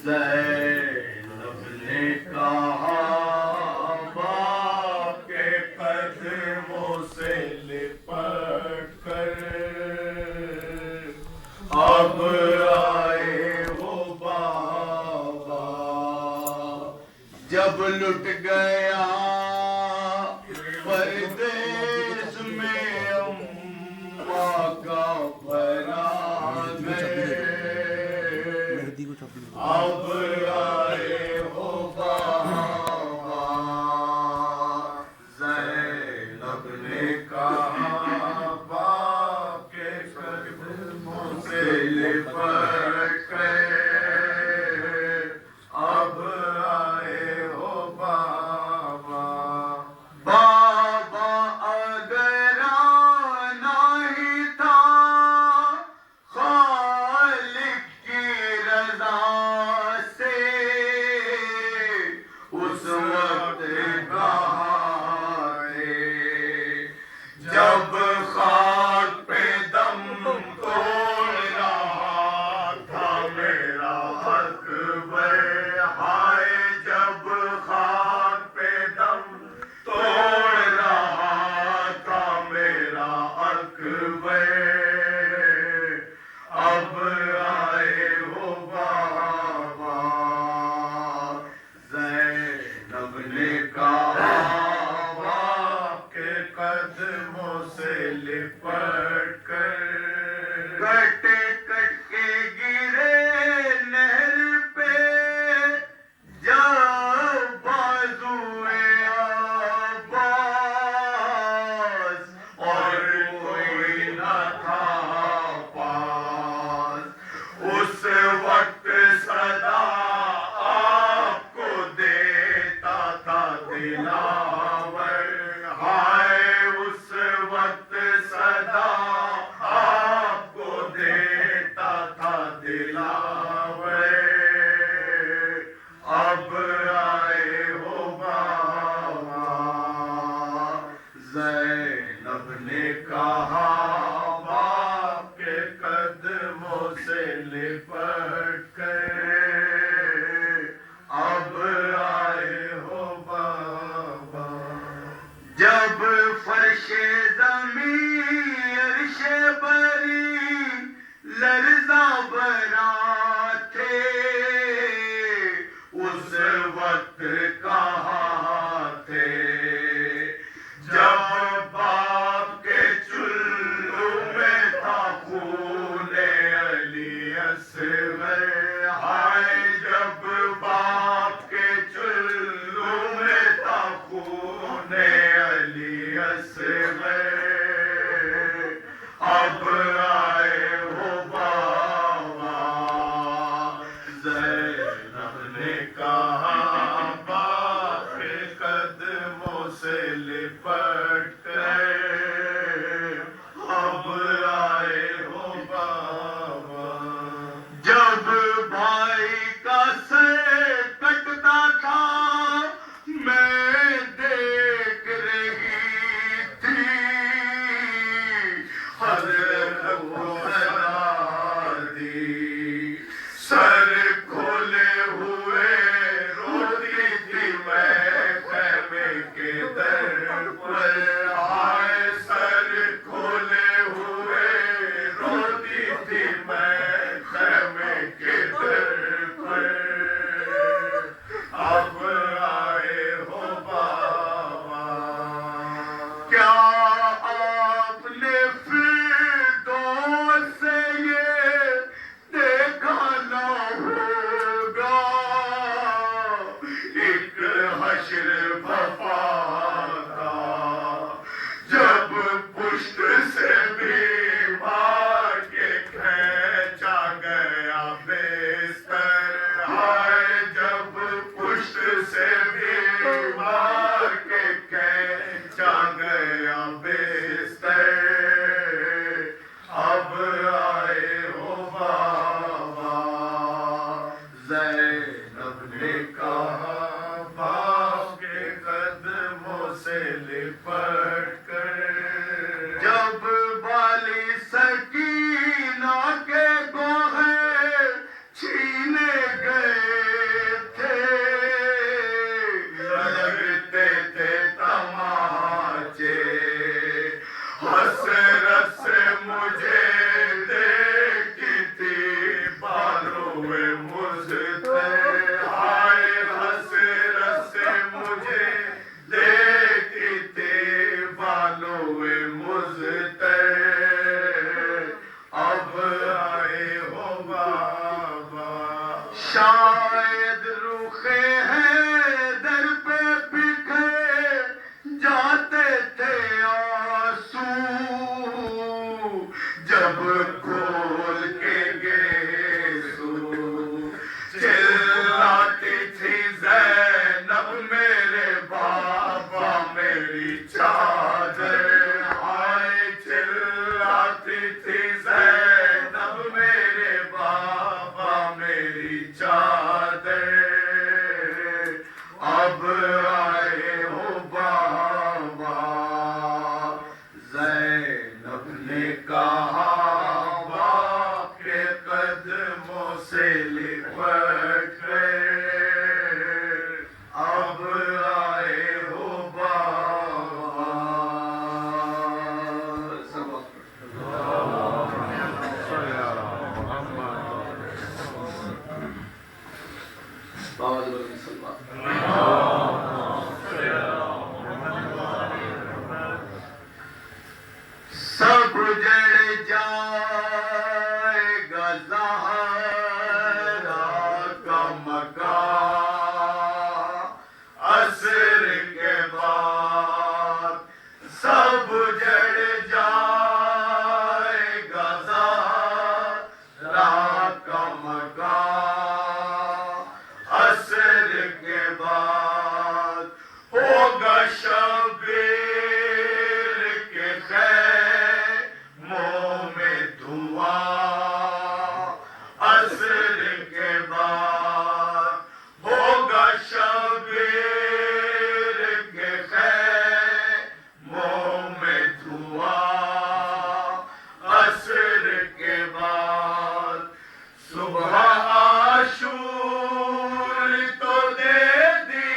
زینب نے کہا باپ کے قدموں سے لپٹ کر اب آئے وہ بابا جب لٹ گیا پردیس میں اماں کا پران اب آئے ہو بابا زینب نے کہا باپ کے قدموں سے لپٹ کر اب آئے ہو بابا بابا اگر آنا ہی تھا خالق کی رضا سے اس وقت کہاں تھے جب خاک پہ دم توڑ رہا تھا میرا اکبر ہائے جب خاک پہ دم توڑ رہا تھا میرا اکبر اب آئے ہو بابا زینب نے کہا باپ کے قدموں سے لپٹ کر کٹ کٹ کے گرے نہر پہ جب بازوئے عباس اور کوئی نہ تھا پاس اس وقت صدا آپ کو دیتا تھا دلاور ہائے اس وقت صدا آپ کو دیتا تھا دلاور اب آئے ہو بابا زینب نے کہا باپ کے قدموں سے لپٹ کر اب آئے ہو بابا جب فرش زمین عرش بری لرزا برا تھے اس وقت کہاں تھے جب باپ کے چلو میں تھا خون علی اصغر ہائے جب باپ کے چلو میں تھا خون علی اصغر اب آئے ہو بابا زینب نے کہا باپ کے قدموں سے لپٹ کر اب آئے ہو بابا جب بھائی کا سر کٹتا تھا میں دیکھ رہی تھی حضرت کو صدا دی سر کھولے ہوئے روتی تھی میں خیمے کے در پر آئے سر کھولے ہوئے روتی تھی میں خیمے کے در پر اب آئے ہو بابا کیا آپ نے فردوس سے یہ دیکھا نہ ہوگا ایک حشر بپا کا جب پشت سے بیمار کے کھینچا گیا بستر ہائے جب پشت سے بیمار کے کھینچا گیا بستر اب آئے ہو بابا زینب نے کہا باپ کے قدموں سے لپٹ کر جب بالی سکینہ کے گوہر چھینے گئے ابتر آئے حسرت سے مجھے دیکھتے بالوئے مزتر اب آئے ہو بابا شاید روخے ہیں در پہ بکھرے جاتے تھے آنسو جب کھول کے گیسو چلاتی تھی زینب میرے بابا میری چادر آئے چلاتی تھی زینب میرے بابا میری چادر اب آئے ہو بابا زینب نے کہا باپ کے قدموں سے لپٹ کر اب آئے ہو بابا سب جڑ جائے گا زہرا کا مکان عصر کے بعد سب جڑ جائے گا زہرا کا مکان عصر کے بعد ہوگا شبیر کے خیموں میں دھواں عصر کے بعد ہوگا شبیر کے خیموں میں دھواں عصر کے بعد صبح عاشور تو دے دی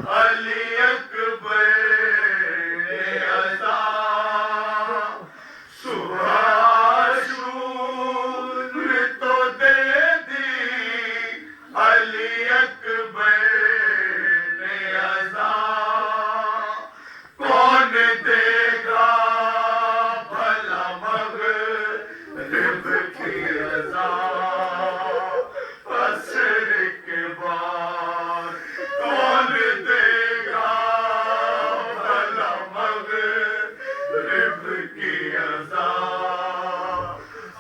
علی اکبر نے عطا صبح عاشور تو دے دی علی اکبر نے عطا کون دے گا بھلا مغرب کی عطا عصر کے بعد کون دے گا بھلا مغرب کی عطا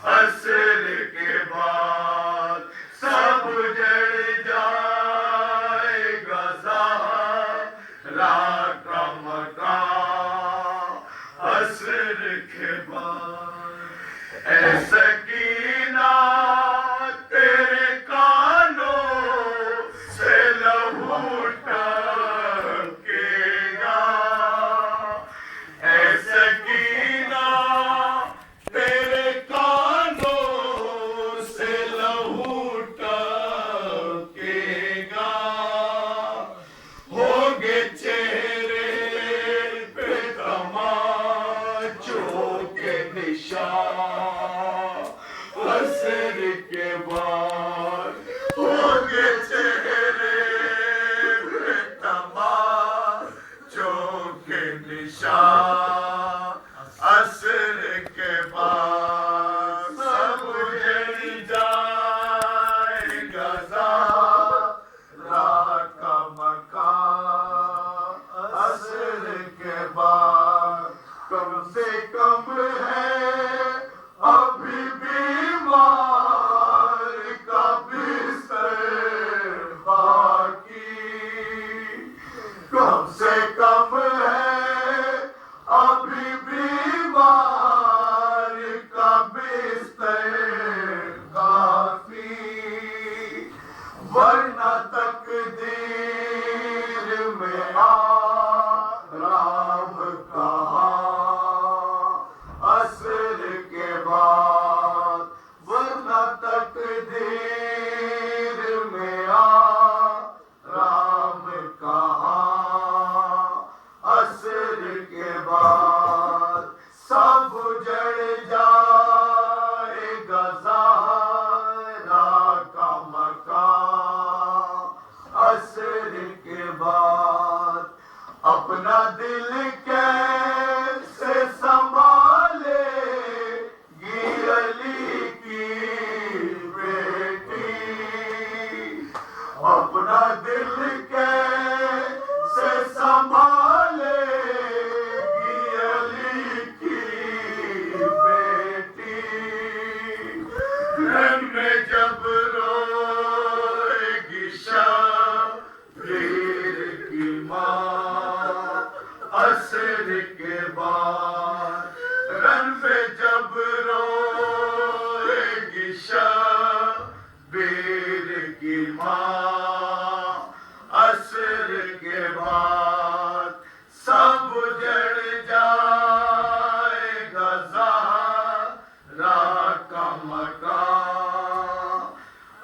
عصر کے بعد سب جڑ جائے گا زہرا کا مکان عصر کے بعد اے سکینہ تیرے کانوں سے لہو ٹپکے گا اے سکینہ تیرے کانوں سے لہو ٹپکے گا ہوں گے چہرے پہ تماچوں کے نشان عصر کے بعد ہوں گے چہرے پہ تماچوں کے نشان عصر کے بعد سب جڑ جائے گا زہرا کا مکان عصر کے بعد کم سے کم ہے ابھی بیمار کا بستر باقی کم سے کم ہے ابھی بیمار کا بستر کافی ورنہ تقدیر میں آرام کہاں عصر کے بعد ورنہ تقدیر میں آرام کہاں عصر کے بعد سب جڑ جائے گا زہرا کا مکان دل کیسے سنبھالے گی علی کی بیٹی رن میں جب روئے گی شبیر کی ماں عصر کے بعد رن پہ جب روئے گی شبیر کی ماں عصر کے بعد سب جڑ جائے گا زہرا کا مکان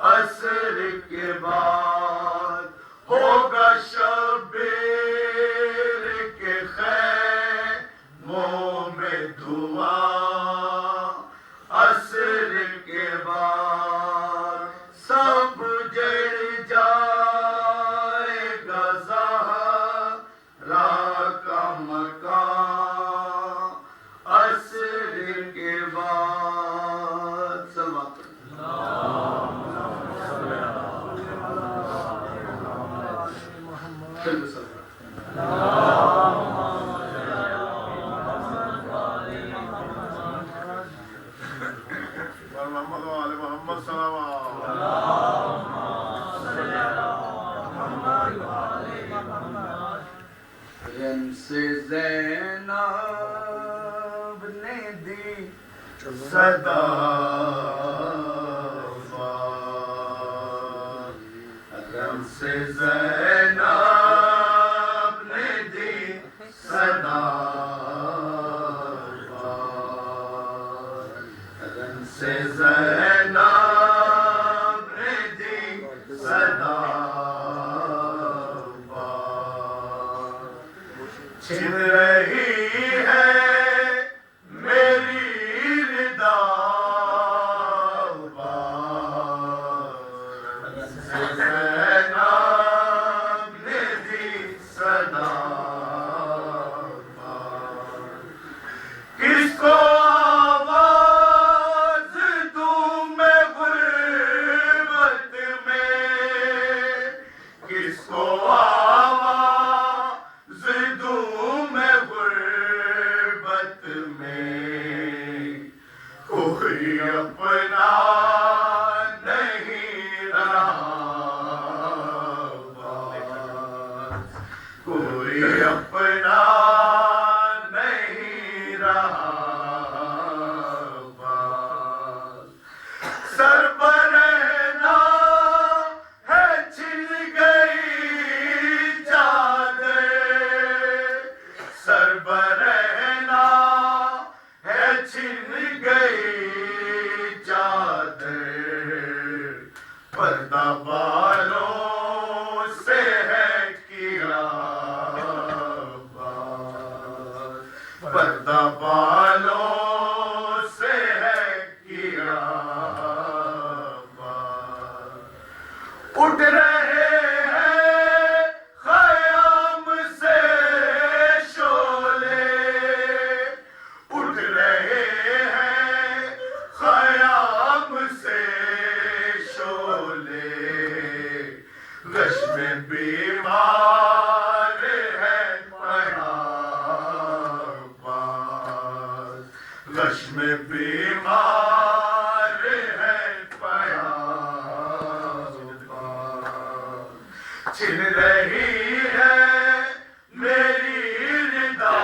عصر کے بعد ہوگا شبیر کے خیموں میں دھواں عصر کے بعد سب جڑ جائے گا زہرا کا مکان عصر کے بعد سلوات محمد وآل محمد صلوات رن سے زینب نے دی صدا رن سے زینب نے دی صدا رن سے زینب نے دی صدا چھن رہی ہے میری ردا زینب نے دی صدا کس کو آواز دوں میں غربت میں کس کو آواز دوں میں غربت میں کوئی اپنا نہیں رہا کوئی اپنا نہیں رہا سر پر رہنا ہے چھن گئی چادر سر پر رہنا ہے چھن گئی چادر پردہ بالوں سے ہے کیا پردہ بالوں سے ہے کیا اٹھ رہے ہیں خیام سے شعلے اٹھ رہے ہیں خیام سے شعلے غش میں بیمار ہے پیاباز غش میں بیمار ہے پیاباز چھن رہی ہے میری ردا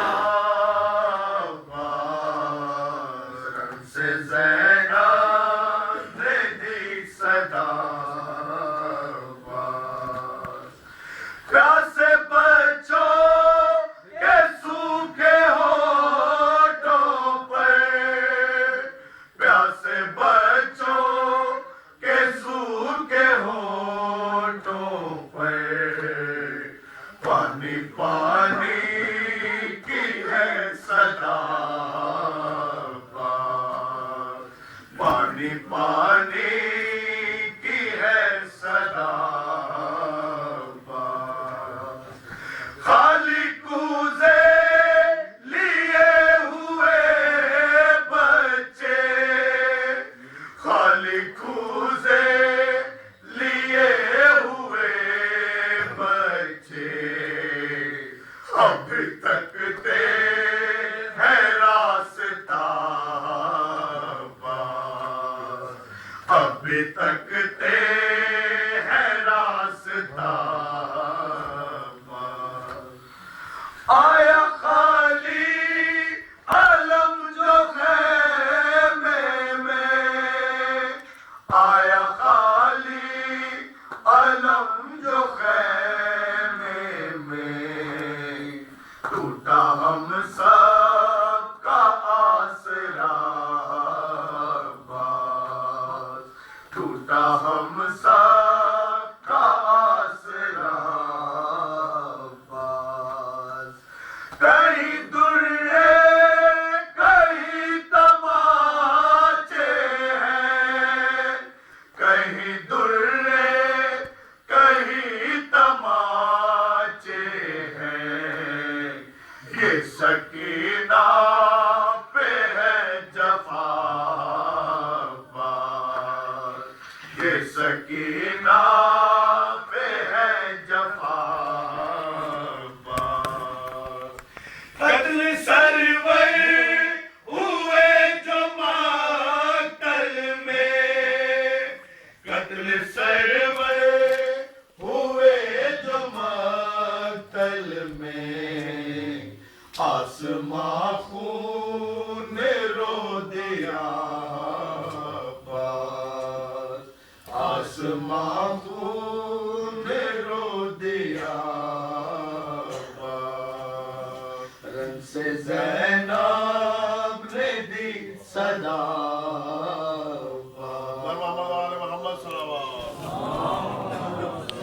رن سے زینب نے دی صدا پیاسے بچوں کے سوکھے ہونٹوں پر پیاسے بچوں کے سوکھے ہونٹوں پر سے زیادہ